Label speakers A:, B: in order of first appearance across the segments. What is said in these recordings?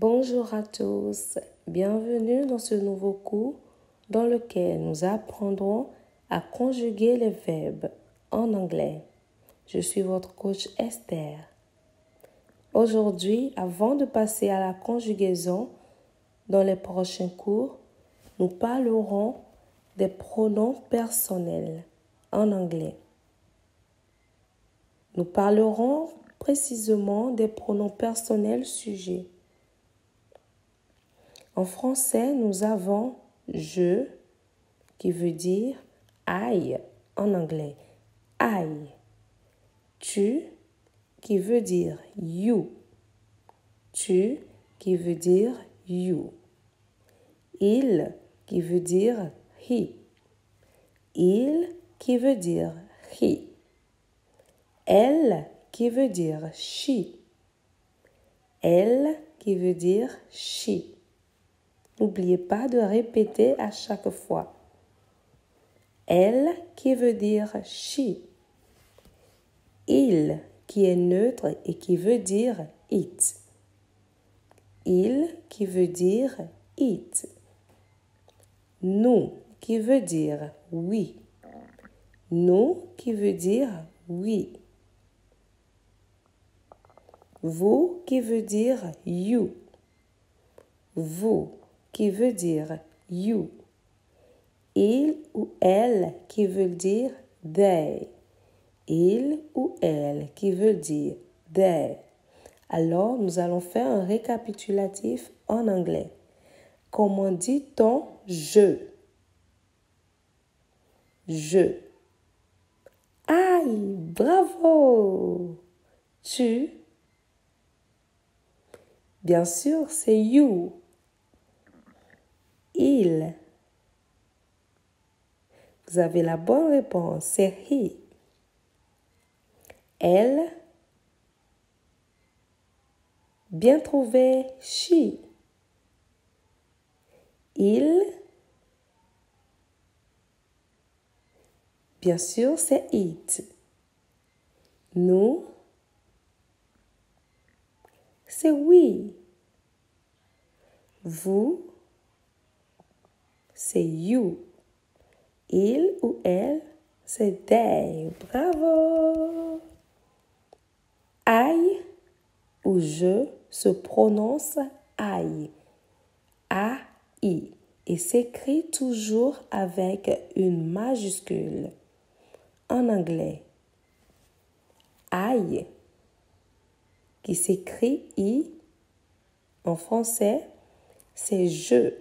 A: Bonjour à tous, bienvenue dans ce nouveau cours dans lequel nous apprendrons à conjuguer les verbes en anglais. Je suis votre coach Esther. Aujourd'hui, avant de passer à la conjugaison dans les prochains cours, nous parlerons des pronoms personnels en anglais. Nous parlerons précisément des pronoms personnels sujets. En français, nous avons je qui veut dire I en anglais. I. Tu qui veut dire you. Tu qui veut dire you. Il qui veut dire he. Il qui veut dire he. Elle qui veut dire she. Elle qui veut dire she. N'oubliez pas de répéter à chaque fois. Elle qui veut dire she. Il qui est neutre et qui veut dire it. Il qui veut dire it. Nous qui veut dire oui. Nous qui veut dire oui. Vous qui veut dire you. Vous qui veut dire you. Il ou elle qui veut dire they. Il ou elle qui veut dire they. Alors, nous allons faire un récapitulatif en anglais. Comment dit-on je? Je. Aïe, bravo! Tu? Bien sûr, c'est you. Il. Vous avez la bonne réponse, c'est he. Elle. Bien trouvé, she. Il. Bien sûr, c'est it. Nous. C'est oui. Vous. C'est you. Il ou elle, c'est they. Bravo! I ou je se prononce I. A-I. Et s'écrit toujours avec une majuscule. En anglais, I, qui s'écrit I. En français, c'est je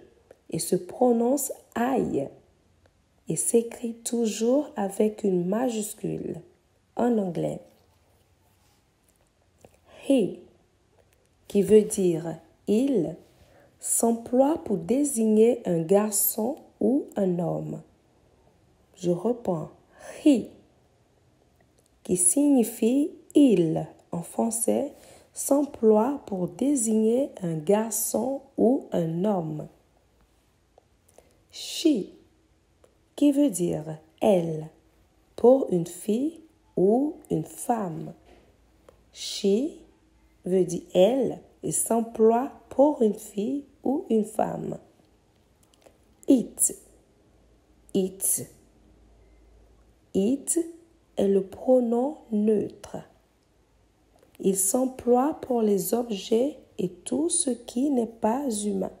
A: et se prononce I. Et s'écrit toujours avec une majuscule. En anglais, he, qui veut dire il, s'emploie pour désigner un garçon ou un homme. Je reprends, he, qui signifie il en français, s'emploie pour désigner un garçon ou un homme. She, qui veut dire elle, pour une fille ou une femme. She veut dire elle et s'emploie pour une fille ou une femme. It. It. It est le pronom neutre. Il s'emploie pour les objets et tout ce qui n'est pas humain.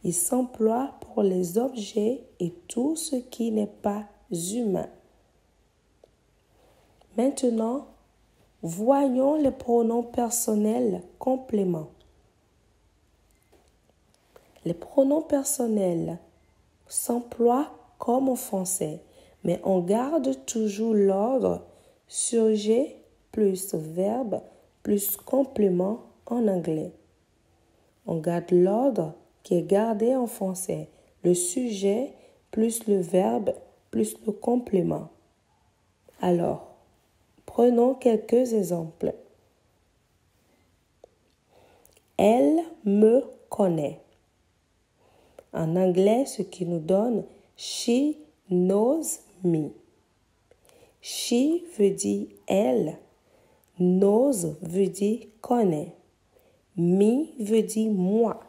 A: Il s'emploie pour les objets et tout ce qui n'est pas humain. Maintenant, voyons les pronoms personnels compléments. Les pronoms personnels s'emploient comme en français, mais on garde toujours l'ordre sujet plus verbe plus complément en anglais. On garde l'ordre qui est gardé en français, le sujet plus le verbe plus le complément. Alors, prenons quelques exemples. Elle me connaît. En anglais, ce qui nous donne she knows me. She veut dire elle. Knows veut dire connaît. Me veut dire moi.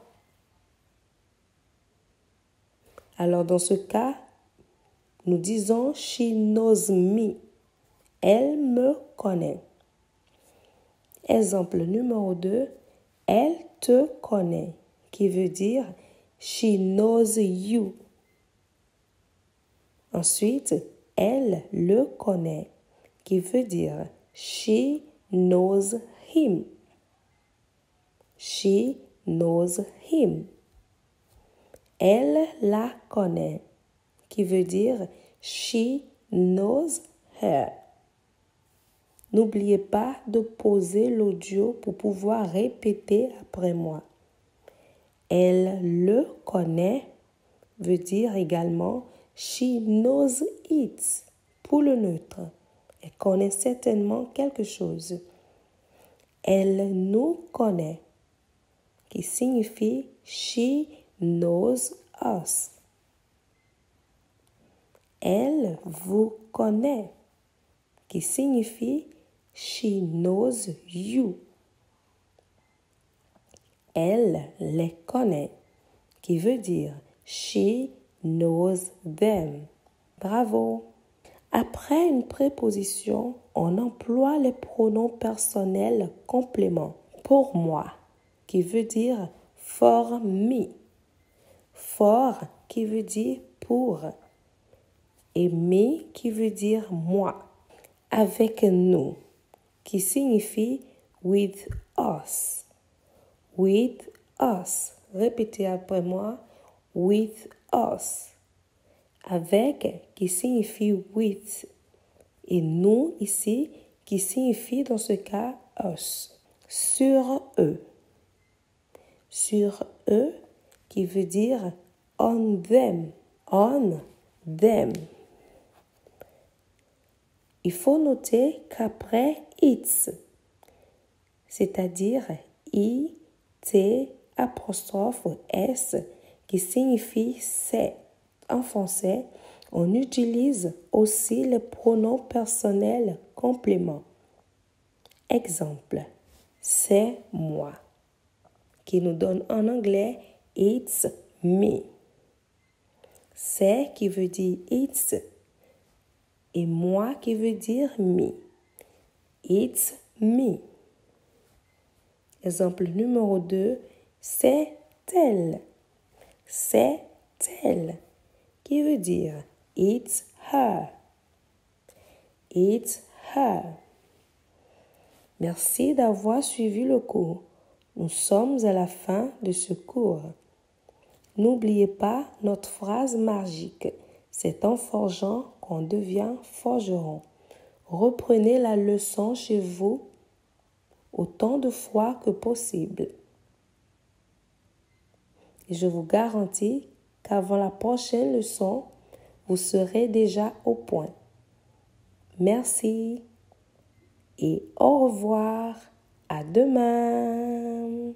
A: Alors dans ce cas, nous disons she knows me. Elle me connaît. Exemple numéro 2, elle te connaît, qui veut dire she knows you. Ensuite, elle le connaît, qui veut dire she knows him. She knows him. Elle la connaît, qui veut dire she knows her. N'oubliez pas de poser l'audio pour pouvoir répéter après moi. Elle le connaît veut dire également she knows it pour le neutre. Elle connaît certainement quelque chose. Elle nous connaît qui signifie she knows us. Elle vous connaît qui signifie she knows you. Elle les connaît qui veut dire she knows them. Bravo! Après une préposition, on emploie les pronoms personnels compléments. Pour moi, qui veut dire for me. For qui veut dire pour. Et me qui veut dire moi. Avec nous, qui signifie with us. With us. Répétez après moi. With us. Avec qui signifie with. Et nous ici qui signifie dans ce cas us. Sur eux. Sur eux qui veut dire on them. On them. Il faut noter qu'après it's, c'est-à-dire I, T, apostrophe S, qui signifie c'est. En français, on utilise aussi les pronoms personnels compléments. Exemple, c'est moi, qui nous donne en anglais it's me. C'est qui veut dire it's et moi qui veut dire me. It's me. Exemple numéro 2, c'est elle. C'est elle qui veut dire it's her. It's her. Merci d'avoir suivi le cours. Nous sommes à la fin de ce cours. N'oubliez pas notre phrase magique. C'est en forgeant qu'on devient forgeron. Reprenez la leçon chez vous autant de fois que possible. Et je vous garantis qu'avant la prochaine leçon, vous serez déjà au point. Merci et au revoir. À demain.